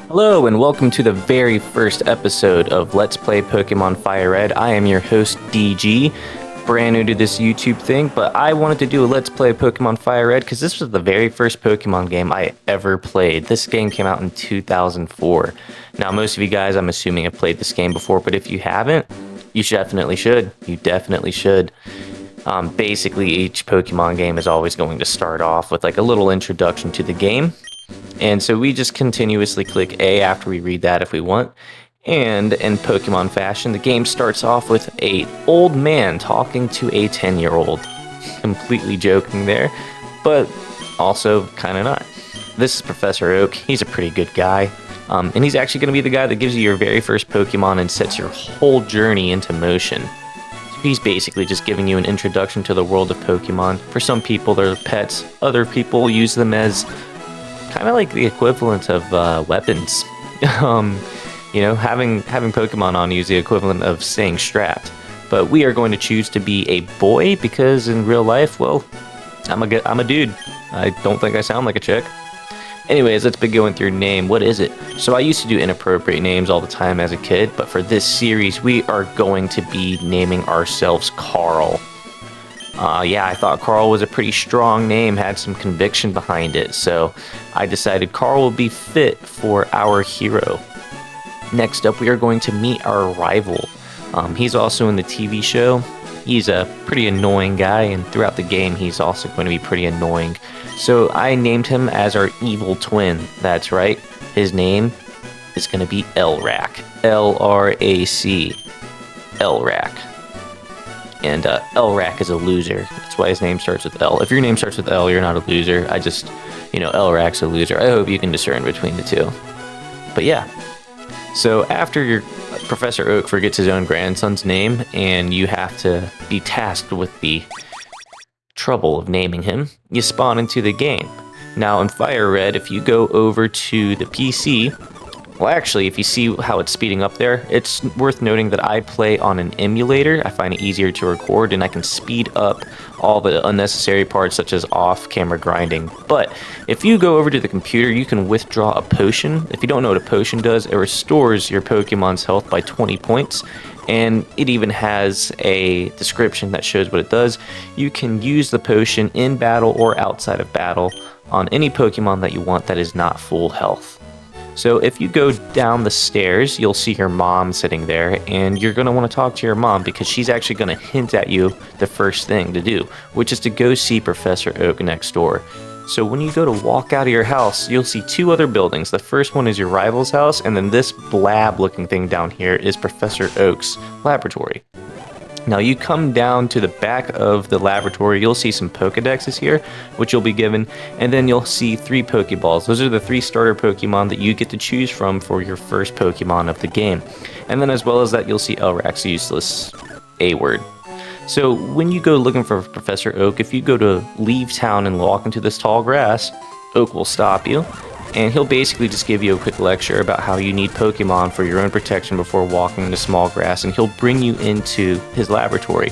Hello and welcome to the very first episode of Let's Play Pokemon Fire Red. I am your host DG, brand new to this YouTube thing, but I wanted to do a Let's Play Pokemon Fire Red because this was the very first Pokemon game I ever played. This game came out in 2004. Now most of you guys, I'm assuming, have played this game before, but if you haven't, you definitely should. You definitely should. Basically, each Pokemon game is always going to start off with like a little introduction to the game. And so we just continuously click A after we read that if we want. And in Pokemon fashion, the game starts off with an old man talking to a 10-year-old. Completely joking there, but also kind of not. This is Professor Oak. He's a pretty good guy. And he's actually going to be the guy that gives you your very first Pokemon and sets your whole journey into motion. So he's basically just giving you an introduction to the world of Pokemon. For some people, they're pets. Other people use them as kind of like the equivalent of weapons. You know, having Pokemon on you is the equivalent of staying strapped. But we are going to choose to be a boy because in real life, well, I'm a dude. I don't think I sound like a chick. Anyways, let's begin with your name. What is it? So I used to do inappropriate names all the time as a kid, but for this series, we are going to be naming ourselves Carl. Yeah, I thought Carl was a pretty strong name, had some conviction behind it, so I decided Carl would be fit for our hero. Next up, we are going to meet our rival. He's also in the TV show. He's a pretty annoying guy, and throughout the game, he's also going to be pretty annoying. So I named him as our evil twin. That's right, his name is going to be L-Rac. L-R-A-C. L-Rac. And L-Rac is a loser. That's why his name starts with L. If your name starts with L, you're not a loser. L-Rac's a loser. I hope you can discern between the two. But yeah. So after your Professor Oak forgets his own grandson's name, and you have to be tasked with the trouble of naming him, you spawn into the game. Now in Fire Red, if you go over to the PC, well, actually, if you see how it's speeding up there, it's worth noting that I play on an emulator. I find it easier to record, and I can speed up all the unnecessary parts, such as off-camera grinding. But if you go over to the computer, you can withdraw a potion. If you don't know what a potion does, it restores your Pokemon's health by 20 points, and it even has a description that shows what it does. You can use the potion in battle or outside of battle on any Pokemon that you want that is not full health. So if you go down the stairs, you'll see your mom sitting there, and you're going to want to talk to your mom because she's actually going to hint at you the first thing to do, which is to go see Professor Oak next door. So when you go to walk out of your house, you'll see two other buildings. The first one is your rival's house, and then this blab looking thing down here is Professor Oak's laboratory. Now you come down to the back of the laboratory, you'll see some Pokedexes here, which you'll be given, and then you'll see 3 Pokeballs. Those are the 3 starter Pokemon that you get to choose from for your first Pokemon of the game. And then as well as that, you'll see L-Rac's useless A-word. So when you go looking for Professor Oak, if you go to leave town and walk into this tall grass, Oak will stop you, and he'll basically just give you a quick lecture about how you need Pokemon for your own protection before walking into small grass, and he'll bring you into his laboratory.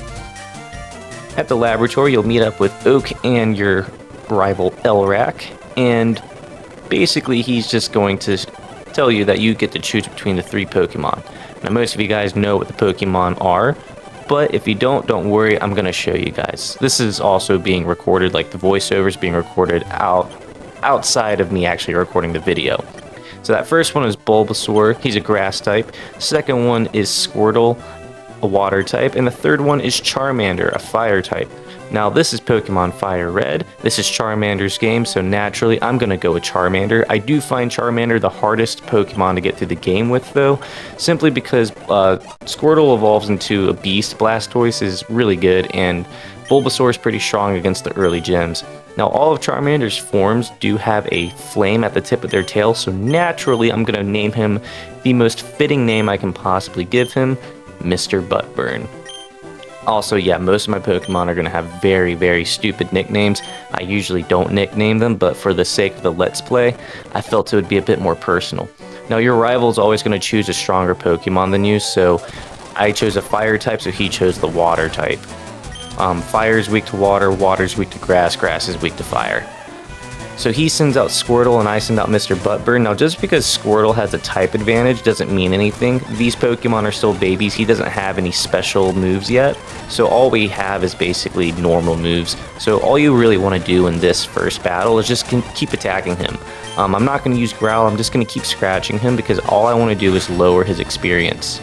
At the laboratory, you'll meet up with Oak and your rival L-Rac, and basically he's just going to tell you that you get to choose between the 3 Pokemon. Now most of you guys know what the Pokemon are, but if you don't worry, I'm going to show you guys. This is also being recorded, like the voiceover is being recorded outside of me actually recording the video. So that first one is Bulbasaur, he's a grass type. Second one is Squirtle, a water type. And the third one is Charmander, a fire type. Now this is Pokemon Fire Red. This is Charmander's game, so naturally I'm going to go with Charmander. I do find Charmander the hardest Pokemon to get through the game with though, simply because Squirtle evolves into a beast. Blastoise is really good, and Bulbasaur is pretty strong against the early gyms. Now all of Charmander's forms do have a flame at the tip of their tail, so naturally I'm going to name him the most fitting name I can possibly give him, Mr. Buttburn. Also, yeah, most of my Pokemon are going to have very, very stupid nicknames. I usually don't nickname them, but for the sake of the Let's Play, I felt it would be a bit more personal. Now, your rival is always going to choose a stronger Pokemon than you, so I chose a fire type, so he chose the water type. Fire is weak to water, water is weak to grass, grass is weak to fire. So he sends out Squirtle and I send out Mr. Buttburn. Now just because Squirtle has a type advantage doesn't mean anything. These Pokemon are still babies. He doesn't have any special moves yet. So all we have is basically normal moves. So all you really want to do in this first battle is just keep attacking him. I'm not going to use Growl. I'm just going to keep scratching him because all I want to do is lower his experience.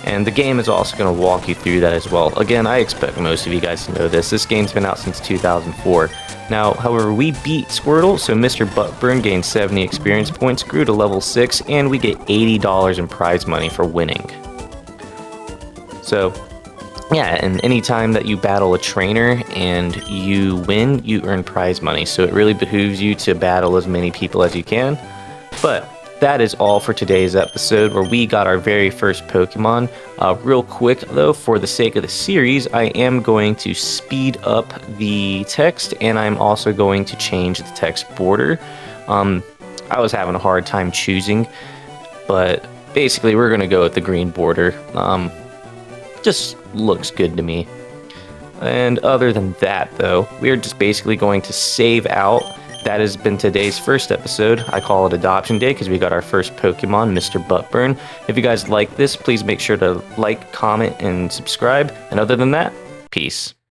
And the game is also going to walk you through that as well. Again, I expect most of you guys to know this. This game's been out since 2004. Now, however, we beat Squirtle, so Mr. Buttburn gained 70 experience points, grew to level 6, and we get $80 in prize money for winning. So, yeah, and anytime that you battle a trainer and you win, you earn prize money. So it really behooves you to battle as many people as you can. But that is all for today's episode where we got our very first Pokemon. Real quick though, for the sake of the series, I am going to speed up the text and I'm also going to change the text border. I was having a hard time choosing, but basically we're going to go with the green border. Just looks good to me. And other than that though, we're just basically going to save out. That has been today's first episode. I call it Adoption Day because we got our first Pokemon, Mr. Buttburn. If you guys like this, please make sure to like, comment, and subscribe. And other than that, peace.